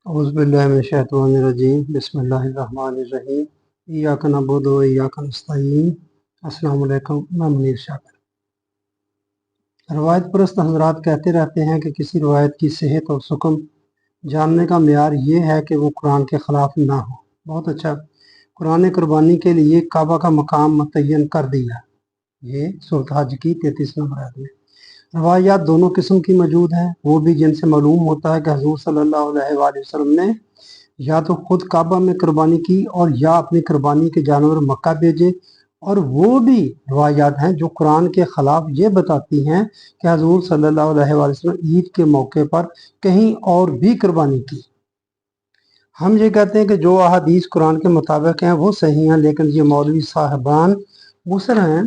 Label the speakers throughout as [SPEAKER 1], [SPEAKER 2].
[SPEAKER 1] اعوذ باللہ من الشیطان الرجیم بسم اللہ الرحمن الرحیم ایاک نعبد و ایاک نستعین۔ السلام علیکم، میں منیر شاکر۔ روایت پرست حضرات کہتے رہتے ہیں کہ کسی روایت کی صحت اور سکم جاننے کا معیار یہ ہے کہ وہ قرآن کے خلاف نہ ہو۔ بہت اچھا، قرآن نے قربانی کے لیے کعبہ کا مقام متعین کر دیا، یہ سورۃ حج کی 33 نمبر آیت میں۔ روایات دونوں قسم کی موجود ہیں، وہ بھی جن سے معلوم ہوتا ہے کہ حضور صلی اللہ علیہ وآلہ وسلم نے یا تو خود کعبہ میں قربانی کی اور یا اپنی قربانی کے جانور مکہ بھیجے، اور وہ بھی روایات ہیں جو قرآن کے خلاف یہ بتاتی ہیں کہ حضور صلی اللہ علیہ وآلہ وسلم عید کے موقع پر کہیں اور بھی قربانی کی۔ ہم یہ کہتے ہیں کہ جو احادیث قرآن کے مطابق ہیں وہ صحیح ہیں، لیکن یہ مولوی صاحبان مصر ہیں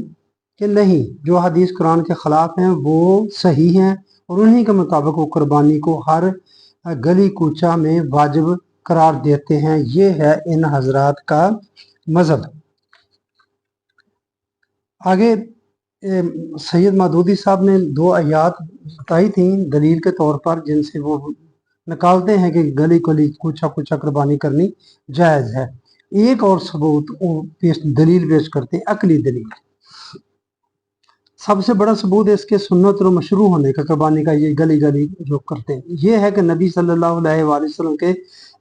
[SPEAKER 1] کہ نہیں، جو حدیث قرآن کے خلاف ہیں وہ صحیح ہیں، اور انہی کے مطابق وہ قربانی کو ہر گلی کوچہ میں واجب قرار دیتے ہیں۔ یہ ہے ان حضرات کا مذہب۔ آگے سید مودودی صاحب نے 2 آیات بتائی تھیں دلیل کے طور پر، جن سے وہ نکالتے ہیں کہ گلی گلی کوچہ کوچہ قربانی کرنی جائز ہے۔ ایک اور ثبوت دلیل پیش کرتے ہیں، عقلی دلیل۔ سب سے بڑا ثبوت اس کے سنت اور مشروع ہونے کا، قربانی کا، یہ گلی گلی جو کرتے ہیں، یہ ہے کہ نبی صلی اللہ علیہ وآلہ وسلم کے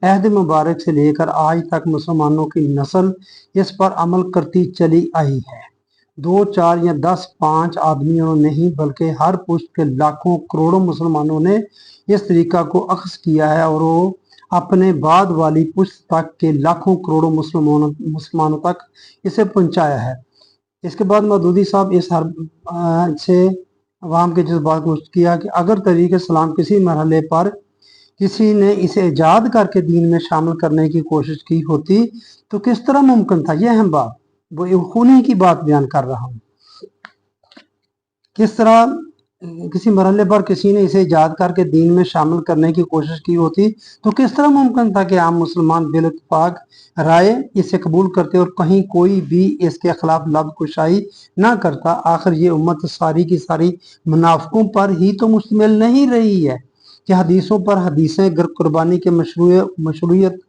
[SPEAKER 1] عہد مبارک سے لے کر آج تک مسلمانوں کی نسل اس پر عمل کرتی چلی آئی ہے۔ 2 4 یا 10 5 آدمیوں نہیں بلکہ ہر پشت کے لاکھوں کروڑوں مسلمانوں نے اس طریقہ کو اخذ کیا ہے، اور وہ اپنے بعد والی پشت تک کے لاکھوں کروڑوں مسلمانوں تک اسے پہنچایا ہے۔ اس کے بعد مودودی صاحب اس سے عوام کے جذبات کو کیا کہ اگر طریق اسلام کسی مرحلے پر کسی نے اسے ایجاد کر کے دین میں شامل کرنے کی کوشش کی ہوتی تو کس طرح ممکن تھا۔ یہ اہم بات، وہ خونی کی بات بیان کر رہا ہوں۔ کس طرح کسی مرحلے پر کسی نے اسے ایجاد کر کے دین میں شامل کرنے کی کوشش کی ہوتی تو کس طرح ممکن تھا کہ عام مسلمان بالاتفاق رائے اسے قبول کرتے اور کہیں کوئی بھی اس کے خلاف لب کشائی نہ کرتا۔ آخر یہ امت ساری کی ساری منافقوں پر ہی تو مشتمل نہیں رہی ہے کہ حدیثوں پر حدیثیں قربانی کے مشروعیت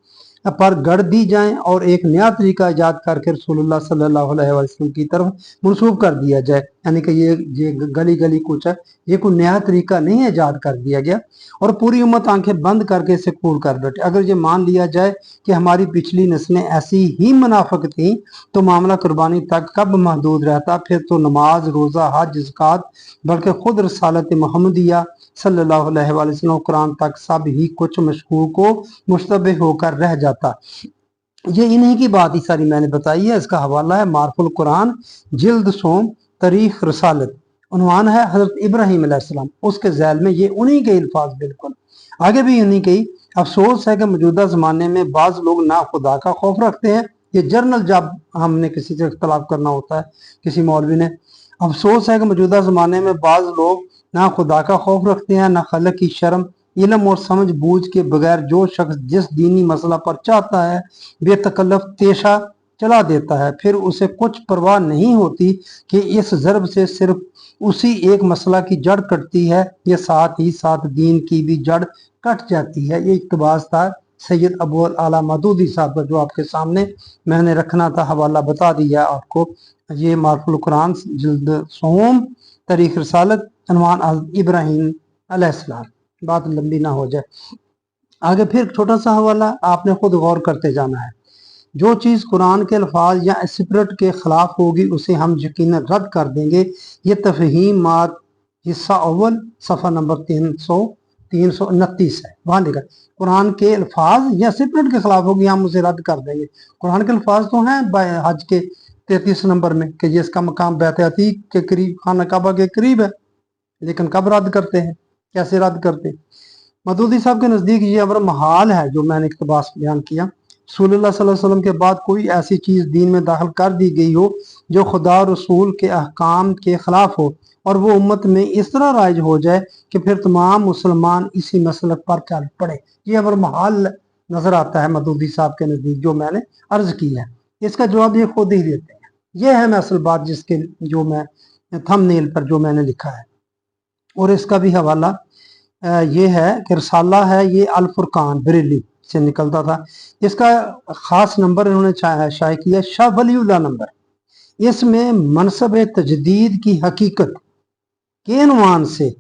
[SPEAKER 1] پر گڑ دی جائیں اور ایک نیا طریقہ ایجاد کر کے رسول اللہ صلی اللہ علیہ وسلم کی طرف منسوب کر دیا جائے، یعنی کہ یہ گلی گلی کوچہ یہ کوئی نیا طریقہ نہیں ایجاد کر دیا گیا اور پوری امت آنکھیں بند کر کے اسے قبول کر بیٹھے۔ اگر یہ مان لیا جائے کہ ہماری پچھلی نسلیں ایسی ہی منافق تھیں تو معاملہ قربانی تک کب محدود رہتا؟ پھر تو نماز، روزہ، حج، زکوٰۃ، بلکہ خود رسالت محمدیہ صلی اللہ علیہ وآلہ وسلم قرآن تک سب ہی کچھ مشکوک و مشتبہ ہو کر رہ جاتا۔ یہ انہی کی بات ہی ساری میں نے بتائی ہے۔ اس کا حوالہ ہے معرف القرآن جلد 9 تاریخ رسالت، عنوان ہے حضرت ابراہیم علیہ السلام، اس کے ذیل میں یہ انہی کے الفاظ بالکل آگے بھی انہی کے۔ افسوس ہے کہ موجودہ زمانے میں بعض لوگ نا خدا کا خوف رکھتے ہیں۔ یہ جرنل جب ہم نے کسی سے اختلاف کرنا ہوتا ہے کسی مولوی نے، افسوس ہے کہ موجودہ زمانے میں بعض لوگ نہ خدا کا خوف رکھتے ہیں، نہ خالق کی شرم، علم اور سمجھ بوجھ کے بغیر جو شخص جس دینی مسئلہ پر چاہتا ہے بے تکلف تیشہ چلا دیتا ہے، پھر اسے کچھ پرواہ نہیں ہوتی کہ اس ضرب سے صرف اسی ایک مسئلہ کی جڑ کٹتی ہے، یہ ساتھ ہی ساتھ دین کی بھی جڑ کٹ جاتی ہے۔ یہ اقتباس تھا سید ابو الاعلیٰ مودودی صاحب کا، جو آپ کے سامنے میں نے رکھنا تھا، حوالہ بتا دیا آپ کو۔ یہ معرف القرآن جلد 9 تاریخ رسالت، عنوان ابراہیم علیہ السلام۔ بات لمبی نہ ہو جائے، آگے پھر چھوٹا سا حوالہ آپ نے خود غور کرتے جانا ہے۔ جو چیز قرآن کے الفاظ یا اسپرٹ کے خلاف ہوگی اسے ہم یقیناً رد کر دیں گے۔ یہ تفہیمات حصہ اول صفحہ نمبر 329 ہے، وہاں لکھا قرآن کے الفاظ یا اسپرٹ کے خلاف ہوگی ہم اسے رد کر دیں گے۔ قرآن کے الفاظ تو ہیں حج کے 33 نمبر میں کہ جس کا مقام بیت عتیق کے قریب، خانہ کعبہ کے قریب ہے، لیکن کب رد کرتے ہیں، کیسے رد کرتے ہیں؟ مودودی صاحب کے نزدیک یہ امر محال ہے جو میں نے اقتباس بیان کیا۔ رسول اللہ صلی اللہ علیہ وسلم کے بعد کوئی ایسی چیز دین میں داخل کر دی گئی ہو جو خدا اور رسول کے احکام کے خلاف ہو اور وہ امت میں اس طرح رائج ہو جائے کہ پھر تمام مسلمان اسی مسلک پر چل پڑے۔ یہ امر محال نظر آتا ہے مودودی صاحب کے نزدیک، جو میں نے عرض کی ہے۔ اس کا جواب یہ خود ہی دیتے ہیں۔ یہ ہے اصل بات جس کے جو میں تھم نیل پر جو میں نے لکھا ہے، اور اس کا بھی حوالہ یہ ہے کہ رسالہ ہے یہ الفرقان بریلی، से निकलता था। इसका खास नंबर इन्होंने शाये किया, शाह वलीउल्लाह नंबर। इसमें मनसब तजदीद की हकीकत के عنوان से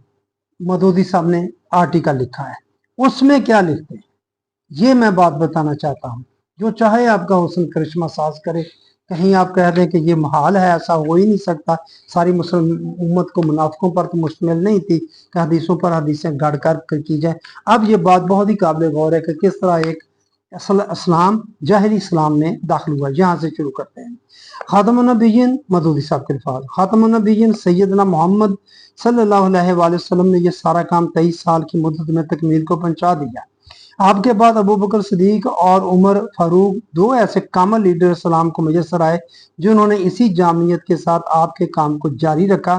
[SPEAKER 1] मदूदी साहब ने आर्टिकल लिखा है। उसमें क्या लिखते हैं ये मैं बात बताना चाहता हूँ। जो चाहे आपका हुस्न करिश्मा साज करे, कहीं आप कह दें कि ये महाल है, ऐसा हो ही नहीं सकता, सारी मुस्लिम उम्मत को मुनाफिकों पर तो मुश्तमिल नहीं थी कि हदीसों पर हदीसें गढ़ कर की जाए। अब ये बात बहुत ही काबिल गौर है कि किस तरह एक इस्लाम जाहिली इस्लाम में दाखिल हुआ। यहाँ से शुरू करते हैं। खातमुन नबीयीन मदूदी साहब के अल्फाज, खातमुन नबीयीन सैयदना मोहम्मद सल्लल्लाहु अलैहि वसल्लम ने यह सारा काम 23 साल की मुद्दत में तकमील को पहुंचा दिया। आपके बाद अबू बकर सिद्दीक और उमर फारूक दो ऐसे कामल लीडर इस्लाम को मुयस्सर आए जिन्होंने इसी जामियत के साथ आपके काम को जारी रखा।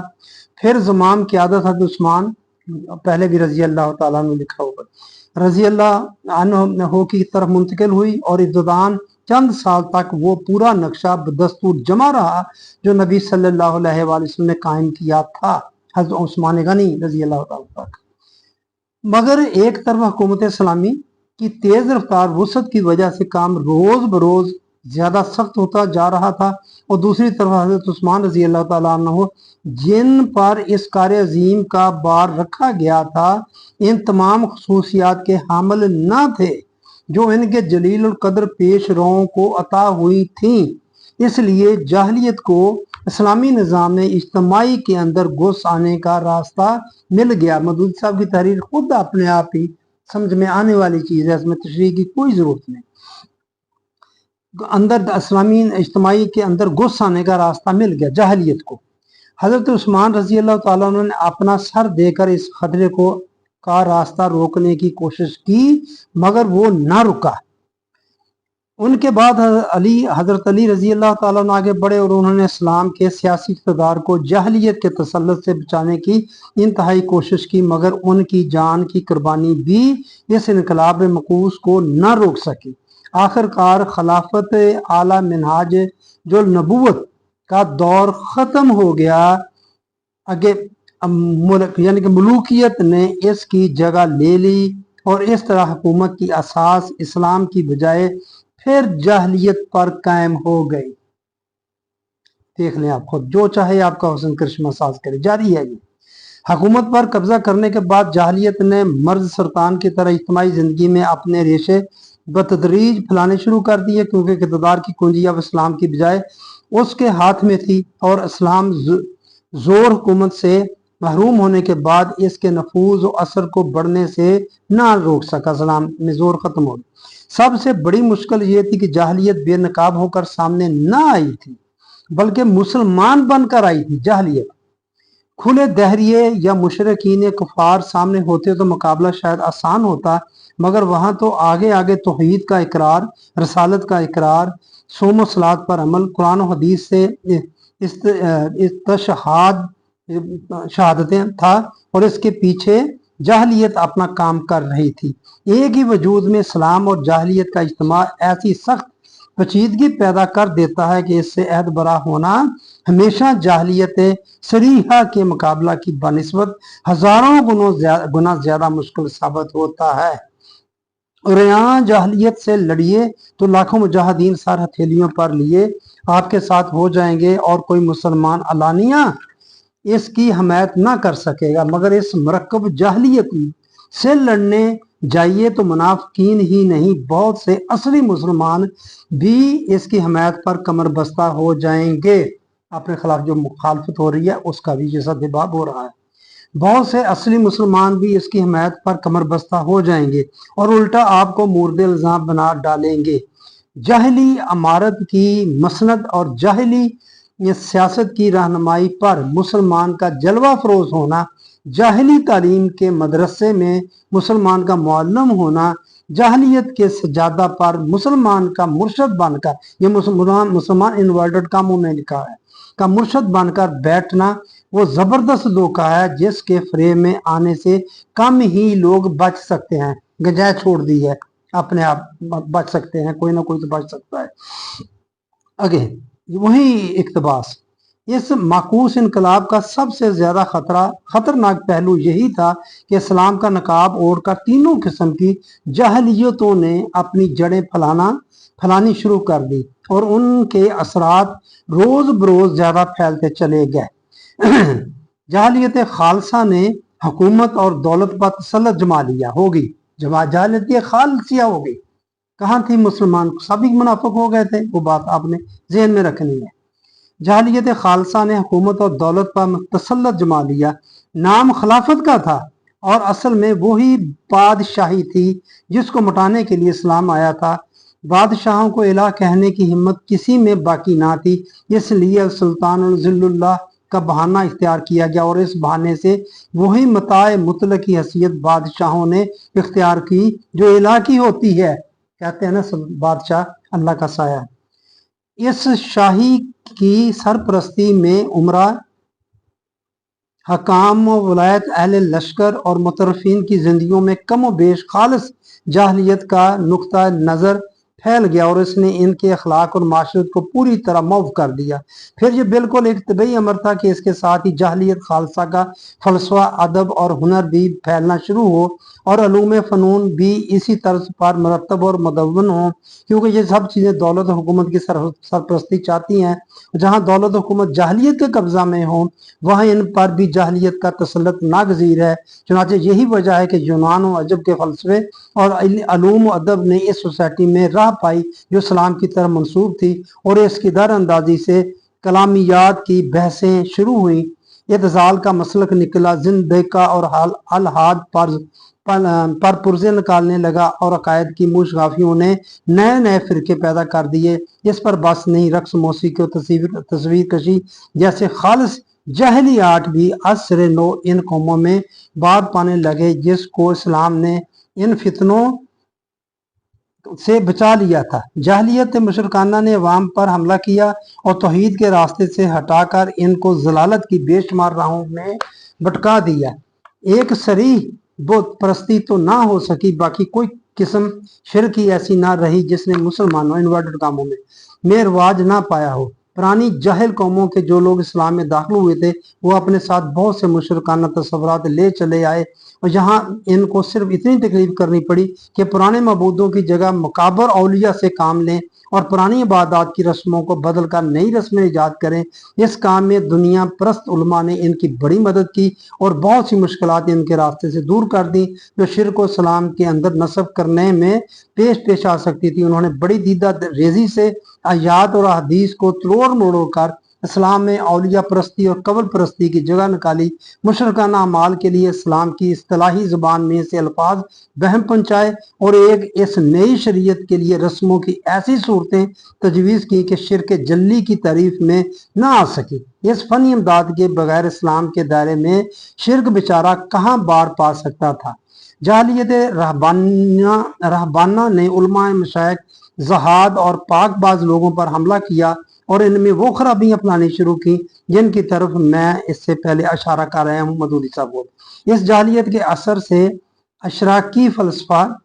[SPEAKER 1] फिर ज़माम क़यादत हज़रत उस्मान, पहले भी रजी अल्लाह तआला अन्हु लिखा होगा, रजी अल्लाह अन्हु की तरफ मुंतकिल हुई और इब्तिदान चंद साल तक वो पूरा नक्शा बदस्तूर जमा रहा जो नबी सल्लल्लाहु अलैहि वसल्लम ने कायम किया था, हज़रत उस्मान गनी रजी अल्लाह तआला। मगर एक तरफ हुकूमत इस्लामी की तेज रफ्तार वसत की वजह से काम रोज बरोज ज्यादा सख्त होता जा रहा था, और दूसरी तरफ हजरत उस्मान रजी अल्लाह तआला अन्हु जिन पर इस कार्य अजीम का बार रखा गया था इन तमाम खसूसियात के हामिल न थे जो इनके जलील और कदर पेश रों को अता हुई थी। इसलिए जाहलियत को इस्लामी निज़ाम में इज्तिमाई के अंदर घुस आने का रास्ता मिल गया। मदूदी साहब की तहरीर खुद अपने आप ही समझ में आने वाली चीज़ है, इसमें तशरीह की कोई ज़रूरत नहीं। अंदर इस्लामी इज्तिमाई के अंदर घुस आने का रास्ता मिल गया जाहलियत को। हज़रत उस्मान रजी अल्लाह तआला अन्हु ने अपना सर देकर इस खतरे को का रास्ता रोकने की कोशिश की, मगर वो ना रुका। उनके बाद हजरत अली रजी अल्लाह तआला अन्हु आगे बढ़े और उन्होंने इस्लाम के सियासी इक़्तिदार को जाहलियत के तसल्लुत से बचाने की इंतहाई कोशिश की, मगर उनकी जान की कुर्बानी भी इस इनकलाब मकूस को न रोक सकी। आखिरकार खिलाफत आला मिनहाज जो नबूवत का दौर ख़त्म हो गया, आगे यानी कि मलूकियत ने इसकी जगह ले ली और इस तरह हुकूमत की असास इस्लाम की बजाय फिर जाहलियत पर कायम हो गई। देख लें आप खुद, जो चाहे आपका हुस्न करिश्मा साज करे, जारी है ये। हुकूमत पर कब्जा करने के बाद जाहलियत ने मर्ज सरतान की तरह इज्तिमाई जिंदगी में अपने रेशे बतदरीज फैलाने शुरू कर दिए, क्योंकि इक़्तिदार की कुंजी अब इस्लाम की बजाय उसके हाथ में थी और इस्लाम जोर हुकूमत से महरूम होने के बाद इसके नफूज और असर को बढ़ने से ना रोक सका। इस्लाम में जोर खत्म हो गया। सबसे बड़ी मुश्किल ये थी कि जाहलियत बेनकाब होकर सामने न आई थी, बल्कि मुसलमान बनकर आई थी। जाहलियत खुले दहरिए या मुशरकीन कुफार सामने होते तो मुकाबला शायद आसान होता, मगर वहां तो आगे आगे तौहीद का इकरार, रसालत का इकरार, सोम सलात पर अमल, कुरान और हदीस से इस्तशहाद शहादतें था, और इसके पीछे जाहलियत अपना काम कर रही थी। एक ही वजूद में इस्लाम और जाहलियत का इज्तिमा ऐसी सख्त पेचीदगी पैदा कर देता है कि इससे अहद बरा होना हमेशा जाहलियत सरीहा के मुकाबला की बनिस्बत हजारों गुना ज्यादा मुश्किल साबित होता है। और यहाँ जाहलियत से लड़िए तो लाखों मुजाहिदीन सर हथेलियों पर लिए आपके साथ हो जाएंगे और कोई मुसलमान अलानिया इसकी हमायत ना कर सकेगा, मगर इस मरकब जाहलियत से लड़ने जाइए तो मुनाफिकीन ही नहीं बहुत से असली मुसलमान भी इसकी हमायत पर कमर बस्ता हो जाएंगे। अपने खिलाफ जो मुखालफत हो रही है उसका भी जैसा दबाव हो रहा है, बहुत से असली मुसलमान भी इसकी हमायत पर कमर बस्ता हो जाएंगे और उल्टा आपको मुर्द इल्जाम बना डालेंगे। जाहिली अमारत की मसनद और जाहिली सियासत की रहनुमाई पर मुसलमान का जलवा फरोज होना, जाहिली तालीम के मदरसे में मुसलमान का मुअल्लिम होना, जाहलियत के सजादा पर मुसलमान का मुर्शद बनकर, ये मुसलमान इन्वर्टेड कामों में लिखा है, का मुर्शद बनकर बैठना वो जबरदस्त धोखा है जिसके फ्रेम में आने से कम ही लोग बच सकते हैं। गंजाय छोड़ दी है, अपने आप बच सकते हैं, कोई ना कोई तो बच सकता है। आगे वही इक्तबास, इस माकूस इनकलाब का सबसे ज्यादा खतरनाक पहलू यही था कि इस्लाम का नकाब ओढ़कर तीनों किस्म की जहलियतों ने अपनी जड़ें फैलानी शुरू कर दी और उनके असरात रोज बरोज ज्यादा फैलते चले गए। जहालियत खालसा ने हुकूमत और दौलत पर तसल्लुत जमा लिया होगी। जहालियत खालसिया हो गई। कहाँ थी मुसलमान? सभी मुनाफिक हो गए थे। वो बात आपने जहन में रखनी है। जहालियत खालसा ने हुकूमत और दौलत पर तसल्लुत जमा लिया। नाम खिलाफत का था और असल में वही बादशाही थी जिसको मिटाने के लिए इस्लाम आया था। बादशाहों को इलाह कहने की हिम्मत किसी में बाकी ना थी, इसलिए सुल्तान जिल्लुल्लाह का बहाना इख्तियार किया गया और इस बहाने से वही मताए मुतलक की हैसियत बादशाहों ने इख्तियार की जो इलाह की होती है। कहते हैं ना, सब बादशाह अल्लाह का साया। इस शाही की सरपरस्ती में उमरा, हकाम, वलायत, अहले लश्कर और मुतरफिन की जिंदगियों में कम व बेश खालिस जाहलियत का नुक्ता नज़र फैल गया और इसने इनके अखलाक और माशरत को पूरी तरह मौफ कर दिया। फिर ये बिल्कुल एक तबई अमर था कि इसके साथ ही जाहलियत खालसा का फलसफा, अदब और हुनर भी फैलना शुरू हो और अलूम फ़नून भी इसी तर्ज पर मरतब और मुदव्वन हो, क्योंकि ये सब चीज़ें दौलत और हुकूमत की सरपरस्ती चाहती हैं। जहाँ दौलत हुकूमत जाहलियत के कब्जा में हो वहाँ इन पर भी जाहलियत का तसल्लुत नागजीर है। चुनांचे यही वजह है कि यूनान और अजब के फलसफे और अलूम अदब ने इस सोसाइटी में राह पाई जो इस्लाम की तरफ मंसूब थी और इसकी दर अंदाजी से कलामियात की बहसें शुरू हुई। इत्ज़ाल का मसलक निकला, जिंदका और अलहाद पर पुर्जे निकालने लगा और अकायद की मुशगाफियों ने नए नए फिरके पैदा कर दिए। इस पर बस नहीं, रक्स, मौसीकी और तस्वीर कशी जैसे खालिस जहली आर्ट भी असर नो इन कौमों में बाद पाने लगे, जिसको इस्लाम ने इन फितनों से बचा लिया था। जाहलियत मुशरकाना ने अवाम पर हमला किया और तौहीद के रास्ते से हटाकर इनको जलालत की बेशुमार राहों में भटका दिया। एक सरीह बुत परस्ती तो ना हो सकी, बाकी कोई किस्म शिरक की ऐसी ना रही जिसने मुसलमानों इन्वर्टेड कामों में रवाज ना पाया हो। पुरानी जाहिल कौमों के जो लोग इस्लाम में दाखिल हुए थे वो अपने साथ बहुत से मुशरकाना तस्वुरात ले चले आए और यहाँ इनको सिर्फ इतनी तकलीफ करनी पड़ी कि पुराने मबूदों की जगह मुकाबर औलिया से काम लें और पुरानी इबादत की रस्मों को बदल कर नई रस्में ईजाद करें। इस काम में दुनिया परस्त उलमा ने इनकी बड़ी मदद की और बहुत सी मुश्किलात इनके रास्ते से दूर कर दी जो शिरक व इस्लाम के अंदर नस्ब करने में पेश आ सकती थी। उन्होंने बड़ी दीदा रेजी से आयात और हदीस को तोड़ मोड़ कर इस्लाम में औलिया परस्ती और कब्र परस्ती की जगह निकाली। मुशरकाना अमाल के लिए इस्लाम की इस्तिलाही जुबान में से अल्फाज बहम पहुंचाए और एक इस नई शरीयत के लिए रस्मों की ऐसी सूरतें तजवीज़ की कि शिरक जल्ली की तारीफ में ना आ सकी। इस फनी इमदाद के बगैर इस्लाम के दायरे में शिरक बेचारा कहाँ बार पा सकता था। जाहलियत रहबाना ने उलमा, मशाइख, जहाद और पाकबाज लोगों पर हमला किया और इनमें वो खराबियां अपनानी शुरू की जिनकी तरफ मैं इससे पहले इशारा कर रहा हूँ मदूदी साहब को। इस जाहलियत के असर से अशराकी फलसफा,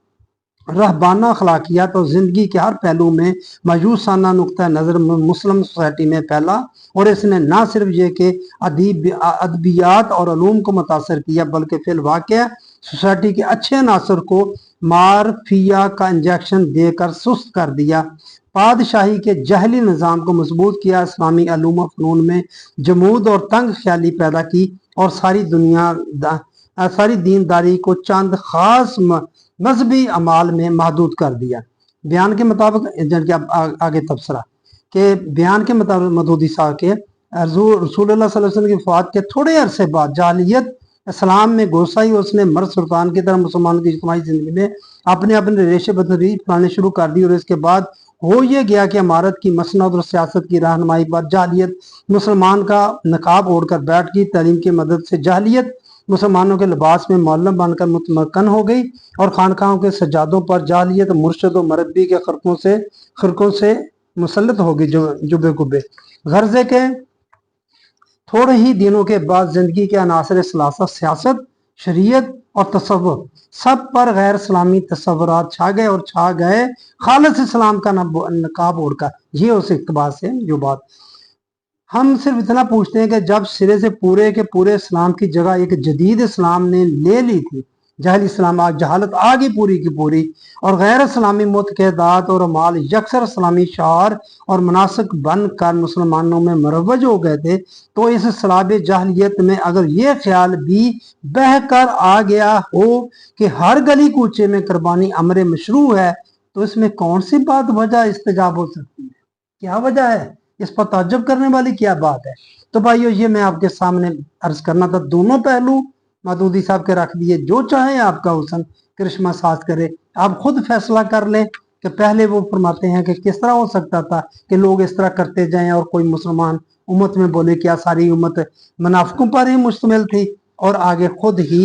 [SPEAKER 1] रहबाना अखलाकियात और जिंदगी के हर पहलू में मायूसाना नुक्ता नज़र मुस्लिम सोसाइटी में फैला और इसने ना सिर्फ ये कि अदबियात और अलूम को मुतासर किया बल्कि फिल वाक़या सोसाइटी के अच्छे अनासर को मारफिया का इंजेक्शन देकर सुस्त कर दिया। बादशाही के जहली निज़ाम को मजबूत किया, इस्लामी अलूम व फ़नून में जमूद और तंग ख्याली पैदा की और सारी दीनदारी को चंद खास मजहबी अमाल में महदूद कर दिया। बयान के मुताबिक आगे तबसरा के बयान के मुताबिक मदूदी साहब के रसूल सल्लल्लाहु अलैहि वसल्लम की वफ़ात के थोड़े अरसे बाद जाहलियत इस्लाम में घुस आई। उसने मर्द सुल्तान की तरह मुसलमान की इज्तिमाई जिंदगी में अपने अपने रेशे बदरी फैलाने शुरू कर दी और इसके बाद हो ये गया कि इमारत की मसनद और सियासत की रहनुमाई पर जाहलियत मुसलमान का नकाब ओढ़कर बैठ गई। तालीम की मदद से जाहलियत मुसलमानों के लिबास में मुअल्लम बनकर मुतमक्कन हो गई और खानकाहों के सज्जादों पर जाहलियत मुर्शद और मरबी के खिरकों से मुसल्लत हो गई जुबे कुबे। गर्जे के थोड़े ही दिनों के बाद जिंदगी के अनासर सियासत, शरीयत और तसव्वुफ सब पर गैर इस्लामी तस्वुरात छा गए खालिस इस्लाम का नकाब ओढ़कर। ये उस इक़्तिबास से जो बात हम सिर्फ इतना पूछते हैं कि जब सिरे से पूरे के पूरे इस्लाम की जगह एक जदीद इस्लाम ने ले ली थी, जहल इस्लाम जहालत आ गई पूरी की पूरी, और गैर इस्लामी मुतक़दात और माल यकसर इस्लामी शार और मनासिक बन कर मुसलमानों में मरवज हो गए थे, तो इस सलाब जहलियत में अगर ये ख्याल भी बह कर आ गया हो कि हर गली कूचे में कुर्बानी अमर मशरू है, तो इसमें कौन सी बात वजह इस्तेजाब हो सकती है? क्या वजह है? इस पर ताज्जुब करने वाली क्या बात है? तो भाइयों, ये मैं आपके सामने अर्ज करना था। दोनों पहलू मदूदी साहब के रख दिए। जो चाहे आपका हुसन करिश्मा साज करे, आप खुद फैसला कर लें कि पहले वो फरमाते हैं कि किस तरह हो सकता था कि लोग इस तरह करते जाएं और कोई मुसलमान उम्मत में बोले, क्या सारी उम्मत मुनाफिकों पर ही मुश्तमिल थी? और आगे खुद ही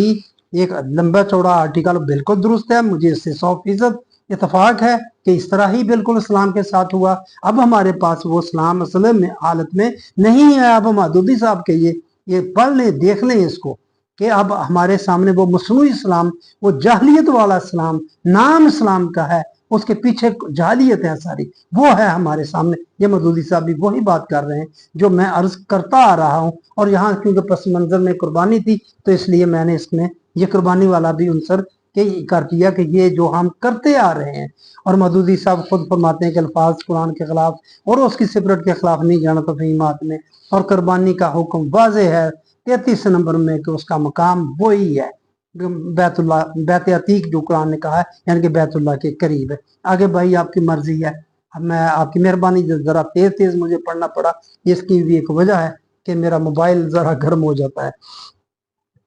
[SPEAKER 1] एक लंबा चौड़ा आर्टिकल, बिल्कुल दुरुस्त है, मुझे इससे 100% इतफाक है कि इस तरह ही बिल्कुल इस्लाम के साथ हुआ। अब हमारे पास वो इस्लाम असल में हालत में नहीं है। अब मदूदी साहब के ये पढ़ लें, देख लें इसको, कि अब हमारे सामने वो मसनूई इस्लाम, वो जाहलियत वाला इस्लाम, नाम इस्लाम का है, उसके पीछे जाहलियत है सारी, वो है हमारे सामने। ये मदूदी साहब भी वही बात कर रहे हैं जो मैं अर्ज करता आ रहा हूँ। और यहाँ क्योंकि पस मंजर में कुर्बानी थी, तो इसलिए मैंने इसमें ये कुर्बानी वाला भी उनसर के कर दिया कि ये जो हम करते आ रहे हैं। और मदूदी साहब खुद फरमाते हैं कि अल्फाज कुरान के खिलाफ और उसकी सिफरत के खिलाफ नहीं जाना तो फहीमात में, और कुर्बानी का हुक्म वाजे है 33 नंबर में कि उसका मकाम वही है, बैतुल्लाह, बैत अतीक जो कुरान ने कहा है, यानी कि बैतुल्लाह के करीब है। आगे भाई आपकी मर्जी है। अब मैं आपकी मेहरबानी, जरा तेज तेज मुझे पढ़ना पड़ा, इसकी भी एक वजह है कि मेरा मोबाइल जरा गर्म हो जाता है।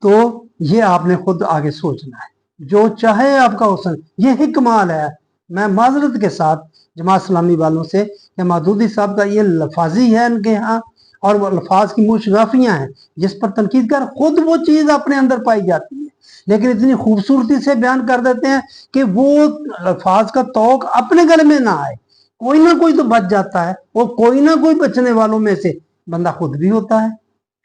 [SPEAKER 1] तो ये आपने खुद आगे सोचना है, जो चाहे आपका हुसन। ये ही कमाल है। मैं माजरत के साथ जमात इस्लामी वालों से कि मदूदी साहब का ये लफाजी है इनके यहाँ, और वो अल्फाज की मुशगाफियाँ हैं जिस पर तनकीद कर खुद वो चीज़ अपने अंदर पाई जाती है, लेकिन इतनी खूबसूरती से बयान कर देते हैं कि वो अल्फाज का तौक अपने गले में ना आए। कोई ना कोई तो बच जाता है, और कोई ना कोई बचने वालों में से बंदा खुद भी होता है,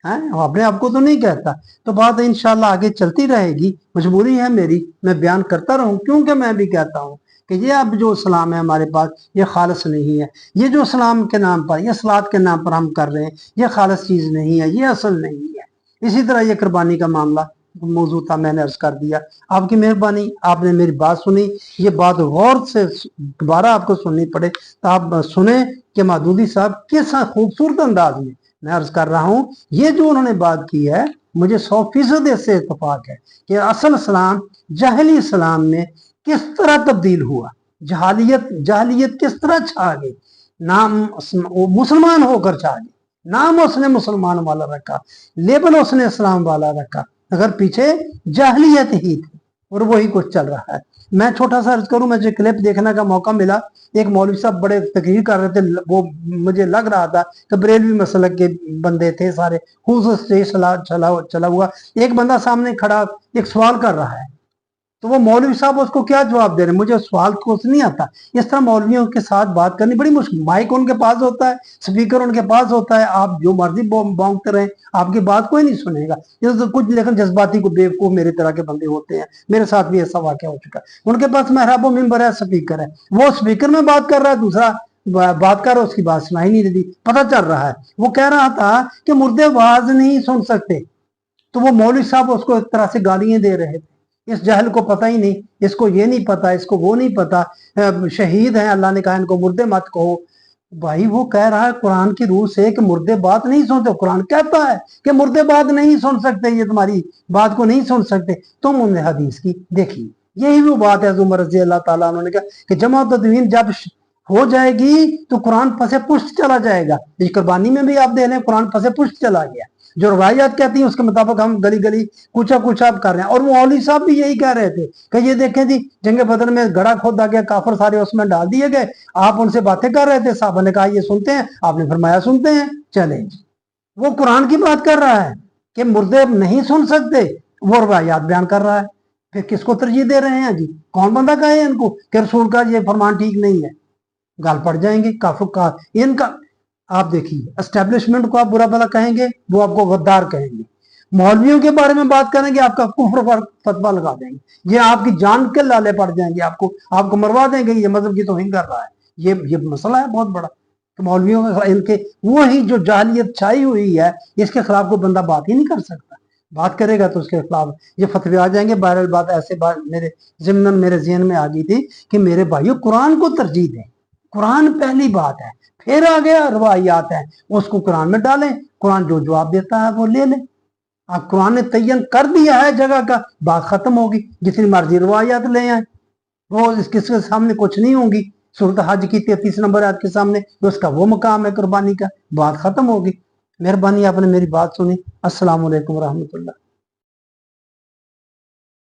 [SPEAKER 1] अपने आप को तो नहीं कहता। तो बात इंशाल्लाह आगे चलती रहेगी, मजबूरी है मेरी, मैं बयान करता रहूं, क्योंकि मैं भी कहता हूं कि ये अब जो इस्लाम है हमारे पास, ये खालिस नहीं है। ये जो इस्लाम के नाम पर, ये सलात के नाम पर हम कर रहे हैं, ये खालिस चीज नहीं है, ये असल नहीं है। इसी तरह ये कुर्बानी का मामला मौजूद था, मैंने अर्ज कर दिया। आपकी मेहरबानी, आपने मेरी बात सुनी। ये बात गौर से दोबारा आपको सुननी पड़े तो आप सुने कि मदूदी साहब किस खूबसूरत अंदाज में मैं अर्ज कर रहा हूँ। ये जो उन्होंने बात की है, मुझे 100% इससे इत्तेफाक है कि असल इस्लाम जहली इस्लाम में किस तरह तब्दील हुआ, जहालियत किस तरह छा गई, नाम वो मुसलमान होकर छा गई, नाम उसने मुसलमान वाला रखा, लेबल उसने इस्लाम वाला रखा, अगर पीछे जाहलियत ही थी, और वही कुछ चल रहा है। मैं छोटा सा अर्ज करूं, मुझे क्लिप देखने का मौका मिला, एक मौलवी साहब बड़े तकरीर कर रहे थे, वो मुझे लग रहा था कि बरेलवी मसलक के बंदे थे सारे, स्टेज चला हुआ, एक बंदा सामने खड़ा एक सवाल कर रहा है, तो वो मौलवी साहब उसको क्या जवाब दे रहे हैं, मुझे सवाल कुछ नहीं आता। इस तरह मौलवियों के साथ बात करनी बड़ी मुश्किल। माइक उनके पास होता है, स्पीकर उनके पास होता है, आप जो मर्जी बौंकते रहे, आपकी बात कोई नहीं सुनेगा। ये तो कुछ लेकिन जज्बाती को बेवकूफ मेरे तरह के बंदे होते हैं, मेरे साथ भी ऐसा वाक़या हो चुका है। उनके पास मेहराब व मिंबर है, स्पीकर है, वो स्पीकर में बात कर रहा है, दूसरा बात कर रहा है, उसकी बात सुनाई नहीं देती, पता चल रहा है। वो कह रहा था कि मुर्दे आवाज नहीं सुन सकते, तो वो मौलवी साहब उसको एक तरह से गालियां दे रहे थे। इस जहल को पता ही नहीं, इसको ये नहीं पता, इसको वो नहीं पता, शहीद हैं, अल्लाह ने कहा इनको मुर्दे मत कहो। भाई वो कह रहा है कुरान की रूह से कि मुर्दे बात नहीं सुनते, कुरान कहता है कि मुर्दे बात नहीं सुन सकते, ये तुम्हारी बात को नहीं सुन सकते। तुम उन्हें हदीस की देखिए, यही वो बात है उमर रज़ी अल्लाह ताला अन्हु ने कहा कि जमात तदवीन जब हो जाएगी तो कुरान फसे पुष्ट चला जाएगा। इस कुर्बानी में भी आप देख लें, कुरान फसे पुष्ट चला गया। जो रवायात कहती हैं उसके मुताबिक हम गली गली कूचा कूचा कर रहे हैं। और वो मौलवी साहब भी यही कह रहे थे कि ये देखें जी, जंग बदर में गड़ा खोदा गया, काफर सारे उसमें डाल दिए गए, आप उनसे बातें कर रहे थे, साहब ने कहा ये सुनते हैं, आपने फरमाया सुनते हैं, चले। वो कुरान की बात कर रहा है कि मुर्दे नहीं सुन सकते, वो रवायात बयान कर रहा है। फिर किसको तरजीह दे रहे हैं जी? कौन बंदा कहे इनको कि रसूल का ये फरमान ठीक नहीं है? गाल पड़ जाएंगे काफिर का इनका। आप देखिए, एस्टेब्लिशमेंट को आप बुरा भला कहेंगे, वो आपको गद्दार कहेंगे। मौलवियों के बारे में बात करेंगे, आपका कुफ्र पर फतवा लगा देंगे, ये आपकी जान के लाले पड़ जाएंगे, आपको मरवा देंगे, ये मजहब की तौहीन कर रहा है। ये मसला है बहुत बड़ा। تو मौलवियों के खिलाफ इनके वही जो जाहलियत छाई हुई है इसके खिलाफ कोई बंदा बात ही नहीं कर सकता। बात करेगा तो उसके खिलाफ ये फतवे आ जाएंगे। बहरहाल बात ऐसे बात मेरे ज़िम्मन मेरे ज़हन में आ गई थी कि मेरे भाइयों कुरान को तरजीह दें, कुरान पहली बात है, फिर आ गया रवायात है, उसको कुरान में डालें, कुरान जो जवाब देता है वो ले लें। अब कुरान ने तयन कर दिया है जगह का, बात खत्म होगी, जितनी मर्जी रवायात ले आए, वो किसके सामने कुछ नहीं होगी। सूरत हज की 33 नंबर आयत के सामने उसका वो मकाम है कुर्बानी का, बात खत्म होगी। मेहरबानी आपने मेरी बात सुनी। अस्सलाम वालेकुम रहमतुल्लाह।